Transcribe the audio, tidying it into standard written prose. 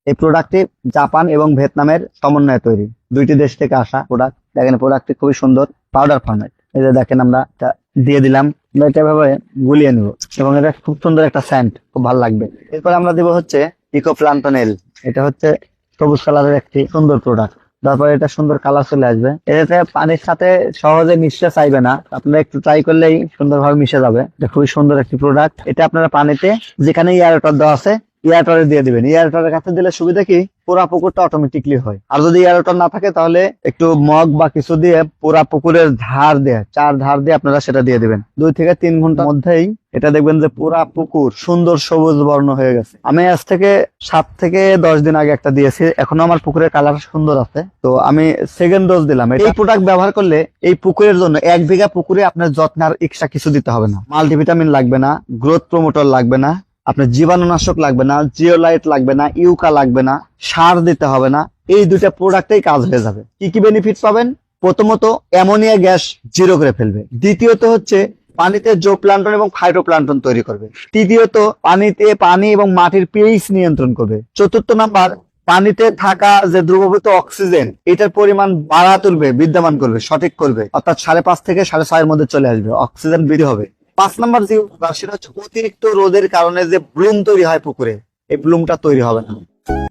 এই প্রোডাক্টটি জাপান এবং ভিয়েতনামের সমন্বয়ে তৈরি, দুইটি দেশ থেকে আসা প্রোডাক্ট। দেখেন প্রোডাক্টটি খুবই সুন্দর, পাউডার ফরম্যাট। এই যে দেখেন আমরা এটা দিয়ে দিলাম, আমরা এটা ভাবে গুলিয়ে নিব এবং এটা খুব সুন্দর একটা সেন্ট, খুব ভালো লাগবে। এরপর আমরা দিব হচ্ছে ইকো প্লান্টন এল। এটা হচ্ছে সবুজ কালারের একটি সুন্দর প্রোডাক্ট। তারপরে এটা সুন্দর কালার চলে আসবে। এটাতে পানির সাথে সহজে মিশতে চাইবে না, আপনারা একটু ট্রাই করলেই সুন্দরভাবে মিশে যাবে। এটা খুবই সুন্দর একটি প্রোডাক্ট। এটা আপনারা পানিতে যেখানে এয়ারটর দেওয়া আছে এয়ারটরে দিয়ে দিবেন। এয়ারটরের কাছে দিলে সুবিধা কি, পুরা পুকুরটা অটোমেটিকলি হয়। আর যদি এয়ারটর না থাকে তাহলে একটু মগ বা কিছু দিয়ে পুরা পুকুরের ধার দিয়ে, চার ধার দিয়ে আপনারা সেটা দিয়ে দিবেন। 2 থেকে 3 ঘন্টার মধ্যেই এটা দেখবেন যে পুরা পুকুর সুন্দর সবুজ বর্ণ হয়ে গেছে। আমি আজ থেকে 7 থেকে 10 দিন আগে একটা দিয়েছি, এখনো আমার পুকুরের কালার সুন্দর আছে। তো আমি সেকেন্ড ডোজ দিলাম। এই প্রোডাক্ট ব্যবহার করলে এই পুকুরের জন্য 1 বিঘা পুকুরে আপনার যত্ন আর এক্সট্রা কিছু দিতে হবে না। মাল্টিভিটামিন লাগবে না, গ্রোথ প্রমোটর লাগবে না, আপনার জীবাণুনাশক লাগবে না, জিওলাইট লাগবে না, ইউকা লাগবে না, সার দিতে হবে না। এই দুইটা প্রোডাক্টেই কাজ হয়ে যাবে। কি কি বেনিফিট পাবেন? প্রথমত অ্যামোনিয়া গ্যাস জিরো করে ফেলবে। দ্বিতীয়ত হচ্ছে পানিতে জোপ্লান্টন এবং ফাইটোপ্লান্টন তৈরি করবে। তৃতীয়ত পানিতে পানি এবং মাটির পিএইচ নিয়ন্ত্রণ করবে। চতুর্থ নাম্বার, পানিতে থাকা যে দ্রবীভূত অক্সিজেন এটার পরিমাণ বাড়া তুলবে, বিদ্যমান করবে, সঠিক করবে। অর্থাৎ 5.5 থেকে 6.5 মধ্যে চলে আসবে, অক্সিজেন বৃদ্ধি হবে। 5 নাম্বার যে সেটা হচ্ছে অতিরিক্ত রোদের কারণে যে ব্লুম তৈরি হয় পুকুরে, এই ব্লুমটা তৈরি হবে না।